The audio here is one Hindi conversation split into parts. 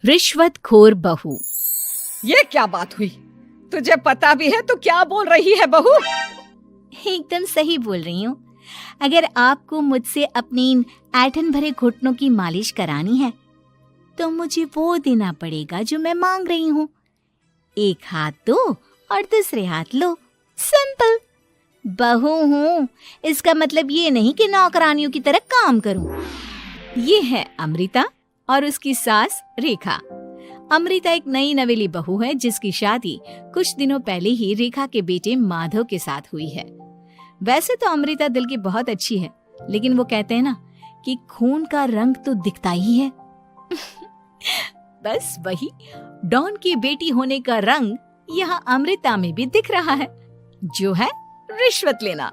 रिश्वतखोर बहू। ये क्या बात हुई? तुझे पता भी है तो क्या बोल रही है बहू? एकदम सही बोल रही हूँ। अगर आपको मुझसे अपनी इन ऐंठन भरे घुटनों की मालिश करानी है तो मुझे वो देना पड़ेगा जो मैं मांग रही हूँ। एक हाथ दो और दूसरे हाथ लो, सिंपल। बहू हूँ, इसका मतलब ये नहीं कि नौकरानियों की तरह काम करूँ। ये है अमृता और उसकी सास रेखा। अमृता एक नई नवेली बहू है जिसकी शादी कुछ दिनों पहले ही रेखा के बेटे माधव के साथ हुई है। वैसे तो अमृता दिल की बहुत अच्छी है, लेकिन वो कहते हैं ना कि खून का रंग तो दिखता ही है। बस वही डॉन की बेटी होने का रंग यहाँ अमृता में भी दिख रहा है, जो है रिश्वत लेना।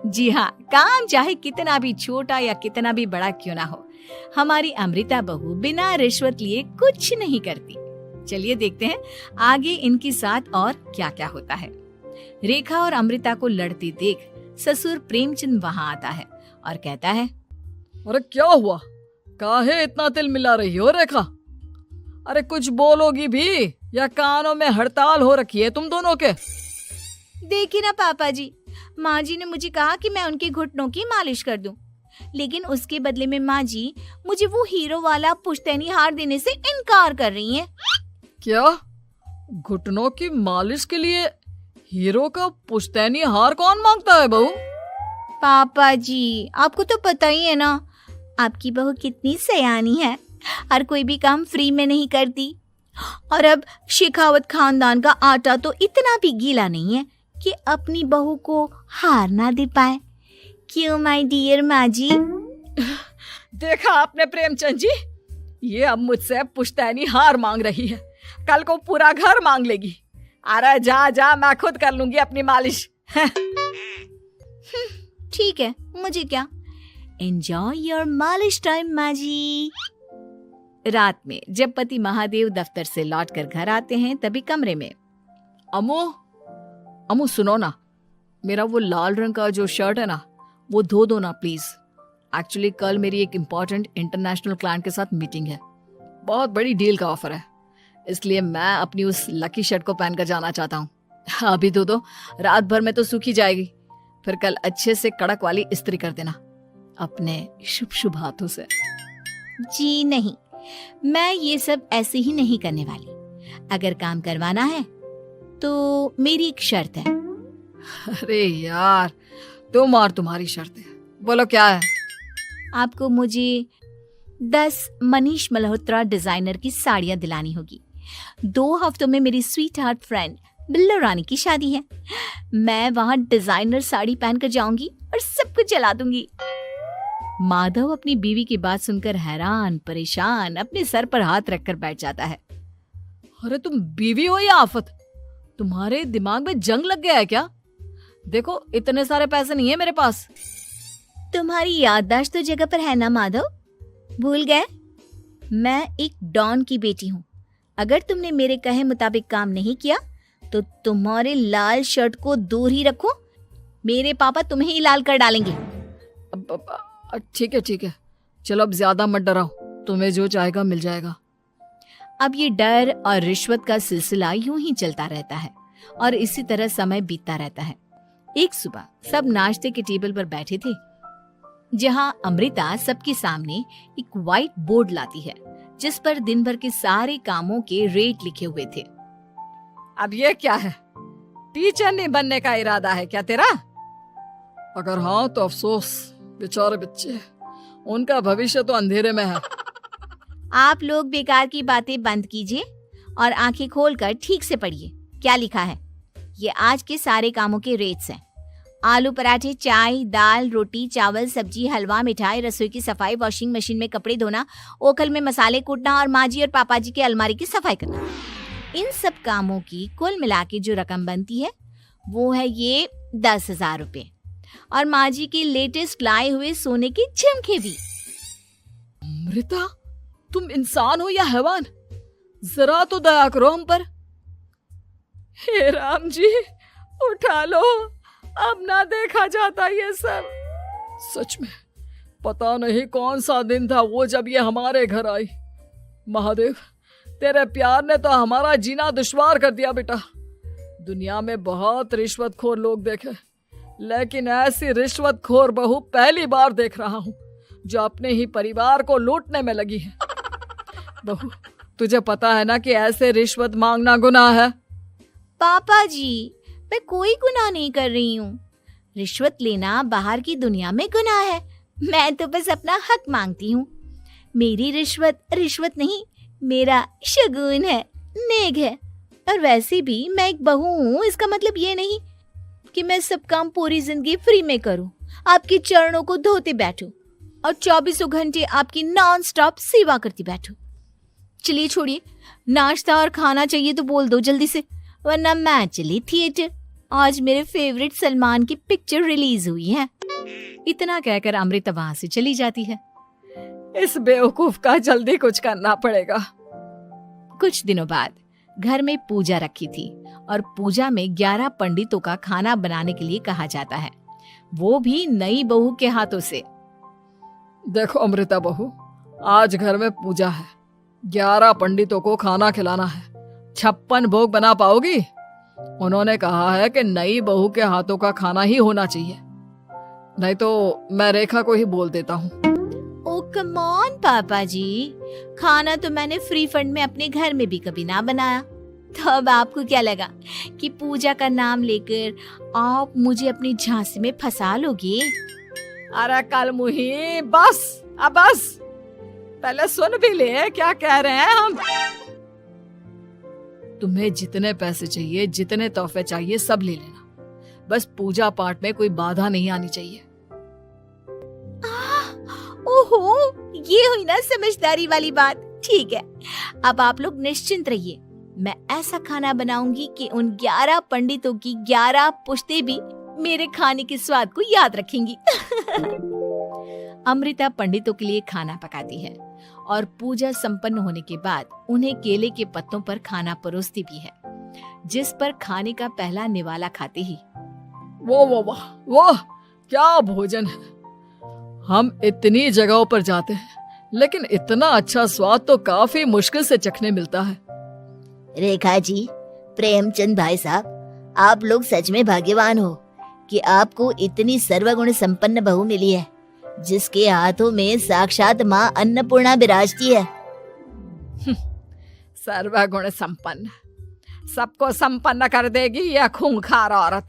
जी हाँ, काम चाहे कितना भी छोटा या कितना भी बड़ा क्यों ना हो, हमारी अमृता बहू बिना रिश्वत लिए कुछ नहीं करती। चलिए देखते हैं आगे इनके साथ और क्या क्या होता है। रेखा और अमृता को लड़ते देख ससुर प्रेमचंद वहाँ आता है और कहता है, अरे क्या हुआ? काहे इतना तिल मिला रही हो रेखा? अरे कुछ बोलोगी भी या कानों में हड़ताल हो रखी है तुम दोनों के? देखिए ना पापा जी, माँ जी ने मुझे कहा कि मैं उनके घुटनों की मालिश कर दूं, लेकिन उसके बदले में माँ जी मुझे वो हीरो वाला पुश्तैनी हार देने से इनकार कर रही हैं। क्या? घुटनों की मालिश के लिए हीरो का पुश्तैनी हार कौन मांगता है बहू? पापा जी, आपको तो पता ही है ना, आपकी बहू कितनी सयानी है, हर कोई भी काम फ्री में नहीं करती। और अब शेखावत खानदान का आटा तो इतना भी गीला नहीं है कि अपनी बहू को हार ना दे पाए। क्यों माय डियर माँ जी? देखा आपने प्रेमचंद जी, ये अब मुझसे पुश्तैनी हार मांग रही है, कल को पूरा घर मांग लेगी। अरे जा जा, मैं खुद कर लूंगी अपनी मालिश। ठीक है, मुझे क्या। एंजॉय योर मालिश टाइम माँ जी। रात में जब पति महादेव दफ्तर से लौटकर घर आते हैं तभी कमरे में, अमू सुनो ना, मेरा वो लाल रंग का जो शर्ट है ना वो धो दो ना प्लीज। एक्चुअली कल मेरी एक इम्पोर्टेंट इंटरनेशनल क्लाइंट के साथ मीटिंग है, बहुत बड़ी डील का ऑफर है, इसलिए मैं अपनी उस लकी शर्ट को पहनकर जाना चाहता हूँ। अभी धो दो, रात भर में तो सूखी जाएगी, फिर कल अच्छे से कड़क वाली इस्त्री कर देना अपने शुभ शुभ हाथों से। जी नहीं, मैं ये सब ऐसे ही नहीं करने वाली। अगर काम करवाना है तो मेरी एक शर्त है। अरे यार, तुम और तुम्हारी शर्तें, बोलो क्या है? आपको मुझे 10 मनीष मल्होत्रा डिजाइनर की साड़ियां दिलानी होगी। 2 हफ्तों में मेरी स्वीट हार्ट फ्रेंड बिल्लो रानी की शादी है। मैं वहां डिजाइनर साड़ी पहनकर जाऊंगी और सब कुछ जला दूंगी। माधव अपनी बीवी की बात सुनकर हैरान परेशान अपने सर पर हाथ रखकर बैठ जाता है। अरे तुम बीवी हो या आफत? तुम्हारे दिमाग में जंग लग गया है क्या? देखो इतने सारे पैसे नहीं है मेरे पास। तुम्हारी याददाश्त तो जगह पर है ना माधव, भूल गए? मैं एक डॉन की बेटी हूँ। अगर तुमने मेरे कहे मुताबिक काम नहीं किया तो तुम्हारे लाल शर्ट को दूर ही रखो, मेरे पापा तुम्हें ही लाल कर डालेंगे। ठीक है, चलो अब ज्यादा मत डराओ, तुम्हें जो चाहेगा मिल जाएगा। अब ये डर और रिश्वत का सिलसिला यूं ही चलता रहता है और इसी तरह समय बीतता रहता है। एक सुबह सब नाश्ते के टेबल पर बैठे थे, जहां अमृता सबके सामने एक व्हाइट बोर्ड लाती है जिस पर दिन भर के सारे कामों के रेट लिखे हुए थे। अब ये क्या है? टीचर नहीं बनने का इरादा है क्या तेरा? अगर हाँ तो अफसोस, बेचारे बच्चे, उनका भविष्य तो अंधेरे में है। आप लोग बेकार की बातें बंद कीजिए और आंखें खोलकर ठीक से पढ़िए क्या लिखा है। ये आज के सारे कामों के रेट्स हैं। आलू पराठे, चाय, दाल, रोटी, चावल, सब्जी, हलवा, मिठाई, रसोई की सफाई, वॉशिंग मशीन में कपड़े धोना, ओखल में मसाले कूटना और माँ जी और पापा जी के अलमारी की सफाई करना। इन सब कामों की कुल मिला के जो रकम बनती है वो है ये 10,000 रुपए और माँ जी के लेटेस्ट लाए हुए सोने के झुमके भी। अमृता, तुम इंसान हो या हैवान? जरा तो दया करो हम पर। हे राम जी, उठा लो, अब ना देखा जाता ये सब। सच में पता नहीं कौन सा दिन था वो जब ये हमारे घर आई। महादेव, तेरे प्यार ने तो हमारा जीना दुश्वार कर दिया बेटा। दुनिया में बहुत रिश्वतखोर लोग देखे, लेकिन ऐसी रिश्वतखोर बहू पहली बार देख रहा हूँ जो अपने ही परिवार को लूटने में लगी है। बहू, तुझे पता है ना कि ऐसे रिश्वत मांगना गुनाह है। पापा जी, मैं कोई गुनाह नहीं कर रही हूँ। रिश्वत लेना बाहर की दुनिया में गुनाह है। मैं तो बस अपना हक मांगती हूँ। मेरी रिश्वत रिश्वत नहीं, मेरा शगुन है, नेग है। और वैसे भी मैं एक बहू हूँ, इसका मतलब ये नहीं कि मैं सब काम पूरी जिंदगी फ्री में करूँ, आपके चरणों को धोते बैठूं और 24 घंटे आपकी नॉन स्टॉप सेवा करती बैठूं। चलिए छोड़िए, नाश्ता और खाना चाहिए तो बोल दो जल्दी से, वरना मैं चली थिएटर। आज मेरे फेवरेट सलमान की पिक्चर रिलीज हुई है। इतना कहकर अमृता वहां से चली जाती है। इस बेवकूफ का जल्दी कुछ करना पड़ेगा। कुछ दिनों बाद घर में पूजा रखी थी और पूजा में 11 पंडितों का खाना बनाने के लिए कहा जाता है, वो भी नई बहू के हाथों से। देखो अमृता बहू, आज घर में पूजा है, 11 पंडितों को खाना खिलाना है। 56 भोग बना पाओगी? उन्होंने कहा है कि नई बहू के हाथों का खाना ही होना चाहिए, नहीं तो मैं रेखा को ही बोल देता हूँ। ओ कम ऑन पापा जी, खाना तो मैंने फ्री फंड में अपने घर में भी कभी ना बनाया, तो अब आपको क्या लगा कि पूजा का नाम लेकर आप मुझे अपनी झांसी में फंसा लोगे? अरे कल मुही, बस अब बस, पहले सुन भी ले क्या कह रहे हैं हम। तुम्हें जितने पैसे चाहिए, जितने तोहफे चाहिए, सब ले लेना, बस पूजा पाठ में कोई बाधा नहीं आनी चाहिए। ओहो, ये हुई ना समझदारी वाली बात। ठीक है, अब आप लोग निश्चिंत रहिए, मैं ऐसा खाना बनाऊंगी कि उन 11 पंडितों की 11 पुश्तें भी मेरे खाने के स्वाद को याद रखेंगी। अमृता पंडितों के लिए खाना पकाती है और पूजा संपन्न होने के बाद उन्हें केले के पत्तों पर खाना परोसती भी है, जिस पर खाने का पहला निवाला खाते ही वो क्या भोजन है। हम इतनी जगहों पर जाते हैं, लेकिन इतना अच्छा स्वाद तो काफी मुश्किल से चखने मिलता है। रेखा जी, प्रेमचंद भाई साहब, आप लोग सच में भाग्यवान हो कि आपको इतनी सर्वगुण संपन्न बहू मिली है, जिसके हाथों में साक्षात माँ अन्नपूर्णा विराजती है। सर्वगुण संपन्न, सबको संपन्न कर देगी यह खूंखार औरत।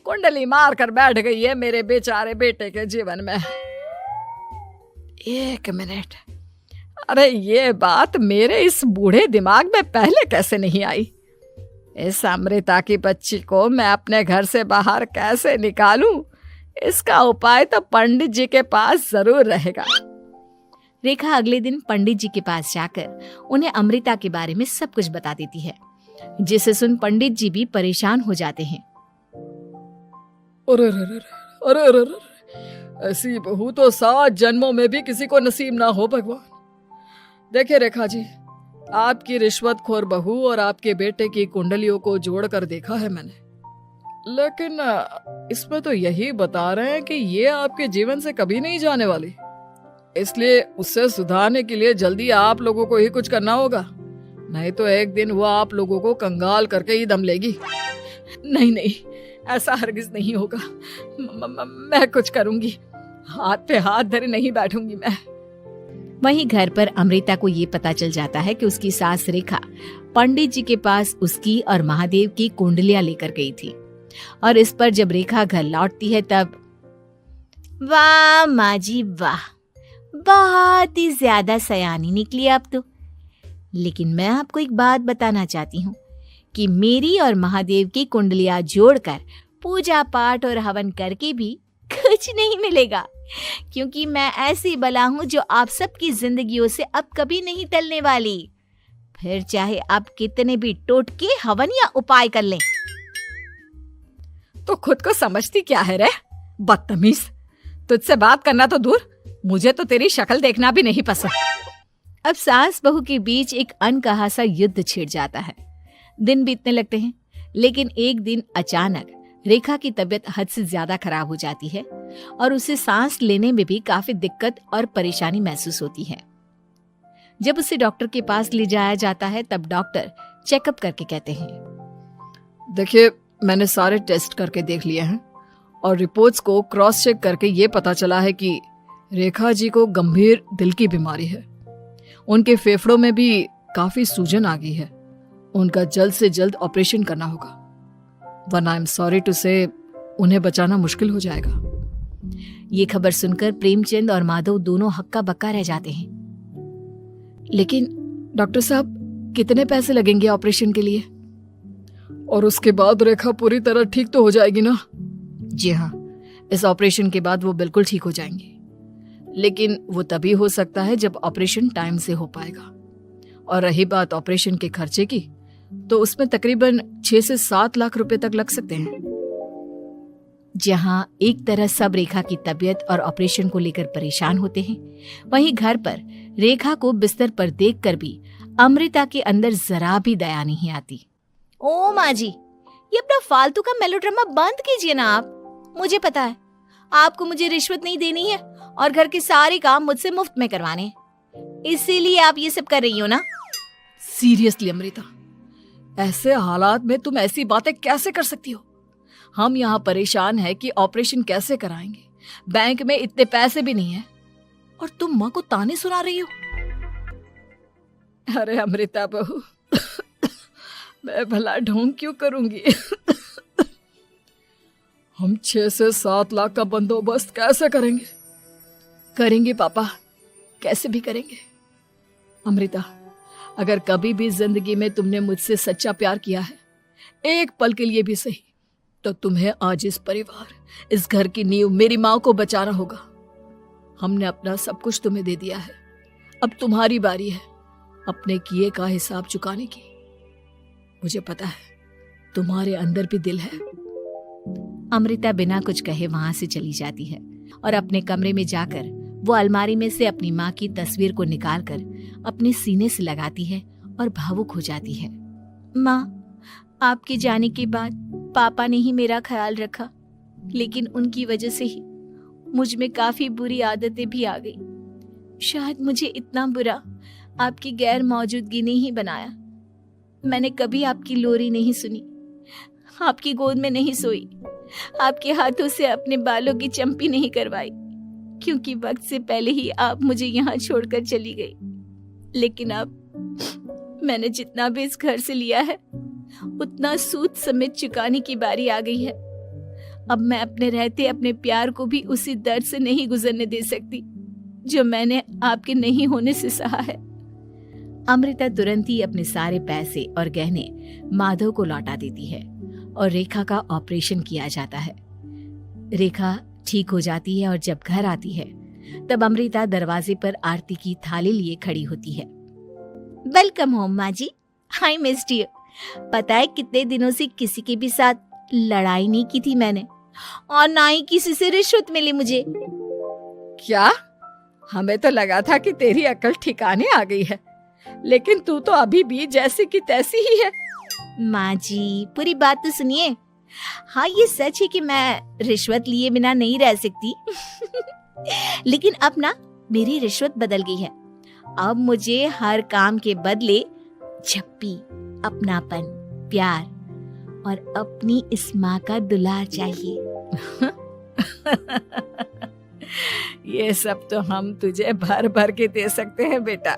कुंडली मार कर बैठ गई है मेरे बेचारे बेटे के जीवन में। एक मिनट, अरे ये बात मेरे इस बूढ़े दिमाग में पहले कैसे नहीं आई? इस अमृता की बच्ची को मैं अपने घर से बाहर कैसे निकालूं? इसका उपाय तो पंडित जी के पास जरूर रहेगा। रेखा अगले दिन पंडित जी के पास जाकर उन्हें अमृता के बारे में सब कुछ बता देती है, जिसे सुन पंडित जी भी परेशान हो जाते हैं। अरे, ऐसी बहू तो 7 जन्मों में भी किसी को नसीब ना हो भगवान। देखिए रेखा जी, आपकी रिश्वतखोर बहू और आपके बेटे की कुंडलियों को जोड़कर देखा है मैंने, लेकिन इसमें तो यही बता रहे हैं कि ये आपके जीवन से कभी नहीं जाने वाली। इसलिए उससे सुधारने के लिए जल्दी आप लोगों को ही कुछ करना होगा, नहीं तो एक दिन वो आप लोगों को कंगाल करके ही दम लेगी। नहीं, ऐसा हरगिज नहीं होगा। मैं कुछ करूंगी, हाथ पे हाथ धरे नहीं बैठूंगी मैं। वहीं घर पर अमृता को ये पता चल जाता है कि उसकी सास रेखा पंडित जी के पास उसकी और महादेव की कुंडलियां लेकर गई थी, और इस पर जब रेखा घर लौटती है तब वाह माँ जी वाह, बहुत ही ज्यादा सयानी निकली अब तो। लेकिन मैं आपको एक बात बताना चाहती हूँ कि मेरी और महादेव की कुंडलियां जोड़कर पूजा पाठ और हवन करके भी कुछ नहीं मिलेगा, क्योंकि मैं ऐसी बला हूं जो आप सबकी जिंदगियों से अब कभी नहीं टलने वाली, फिर चाहे आप कितने भी टोटके हवन या उपाय कर लें। तो खुद को समझती क्या है रे बदतमीज, तुझसे बात करना तो दूर, मुझे तो तेरी शक्ल देखना भी नहीं पसंद। अब सास बहू के बीच एक अनकहा सा युद्ध छिड़ जाता है। दिन बीतने लगते हैं, लेकिन एक दिन अचानक रेखा की तबीयत हद से ज्यादा खराब हो जाती है और उसे सांस लेने में भी काफी दिक्कत और परेशानी महसूस होती है। जब उसे डॉक्टर के पास ले जाया जाता है तब डॉक्टर चेकअप करके कहते हैं, देखिए, मैंने सारे टेस्ट करके देख लिए हैं और रिपोर्ट्स को क्रॉस चेक करके ये पता चला है कि रेखा जी को गंभीर दिल की बीमारी है। उनके फेफड़ों में भी काफी सूजन आ गई है। उनका जल्द से जल्द ऑपरेशन करना होगा, वरना आई एम सॉरी टू से उन्हें बचाना मुश्किल हो जाएगा। ये खबर सुनकर प्रेमचंद और माधव दोनों हक्का बक्का रह जाते हैं। लेकिन डॉक्टर साहब, कितने पैसे लगेंगे ऑपरेशन के लिए? और उसके बाद रेखा पूरी तरह ठीक तो हो जाएगी ना? जी हाँ, इस ऑपरेशन के बाद वो बिल्कुल ठीक हो जाएंगे, लेकिन वो तभी हो सकता है जब ऑपरेशन टाइम से हो पाएगा। और रही बात ऑपरेशन के खर्चे की, तो उसमें तकरीबन 6 से 7 लाख रुपए तक लग सकते हैं। जहां एक तरह सब रेखा की तबीयत और ऑपरेशन को लेकर परेशान होते हैं, वहीं घर पर रेखा को बिस्तर पर देखकर भी अमृता के अंदर जरा भी दया नहीं आती। ओ माँ जी, ये अपना फालतू का मेलोड्रामा बंद कीजिए ना आप। मुझे पता है आपको मुझे रिश्वत नहीं देनी है और घर के सारे काम मुझसे मुफ्त में करवाने हैं, इसीलिए आप ये सब कर रही हो ना। सीरियसली अमृता, ऐसे हालात में तुम ऐसी बातें कैसे कर सकती हो? हम यहाँ परेशान हैं कि ऑपरेशन कैसे कराएंगे, बैंक में इतने पैसे भी नहीं है, और तुम माँ को ताने सुना रही हो। अरे अमृता बहू, मैं भला ढोंग क्यों करूंगी? हम 6 से 7 लाख का बंदोबस्त कैसे करेंगे? करेंगे पापा, कैसे भी करेंगे। अमृता, अगर कभी भी जिंदगी में तुमने मुझसे सच्चा प्यार किया है, एक पल के लिए भी सही, तो तुम्हें आज इस परिवार, इस घर की नींव, मेरी माँ को बचाना होगा। हमने अपना सब कुछ तुम्हें दे दिया है, अब तुम्हारी बारी है अपने किए का हिसाब चुकाने की। मुझे पता है तुम्हारे अंदर भी दिल है। अमृता बिना कुछ कहे वहां से चली जाती है और अपने कमरे में जाकर वो अलमारी में से अपनी माँ की तस्वीर को निकालकर अपने सीने से लगाती है और भावुक हो जाती है। माँ, आपके जाने के बाद पापा ने ही मेरा ख्याल रखा, लेकिन उनकी वजह से ही मुझ में काफी बुरी आदतें भी आ गई। शायद मुझे इतना बुरा आपकी गैर मौजूदगी ने ही बनाया। मैंने कभी आपकी लोरी नहीं सुनी, आपकी गोद में नहीं सोई, आपके हाथों से अपने बालों की चंपी नहीं करवाई, क्योंकि वक्त से पहले ही आप मुझे यहाँ छोड़कर चली गई। लेकिन अब मैंने जितना भी इस घर से लिया है, उतना सूद समेत चुकाने की बारी आ गई है। अब मैं अपने रहते अपने प्यार को भी उसी दर्द से नहीं गुजरने दे सकती जो मैंने आपके नहीं होने से सहा है। अमृता तुरंत ही अपने सारे पैसे और गहने माधव को लौटा देती है और रेखा का ऑपरेशन किया जाता है। रेखा ठीक हो जाती है और जब घर आती है तब अमृता दरवाजे पर आरती की थाली लिए खड़ी होती है। वेलकम होम माँ जी, आई मिस्ड यू। पता है कितने दिनों से किसी के भी साथ लड़ाई नहीं की थी मैंने, और ना ही किसी से रिश्वत मिली मुझे। क्या? हमें तो लगा था कि तेरी अकल ठिकाने आ गई है, लेकिन तू तो अभी भी जैसी की तैसी ही है। माँ जी, पूरी बात तो सुनिए। हाँ, ये सच है कि मैं रिश्वत लिए बिना नहीं रह सकती लेकिन अब ना मेरी रिश्वत बदल गई है। अब मुझे हर काम के बदले झप्पी, अपनापन, प्यार और अपनी इस माँ का दुलार चाहिए ये सब तो हम तुझे भर भर के दे सकते हैं बेटा।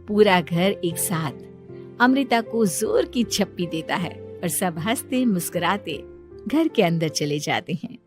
पूरा घर एक साथ अमृता को जोर की झप्पी देता है और सब हंसते मुस्कुराते घर के अंदर चले जाते हैं।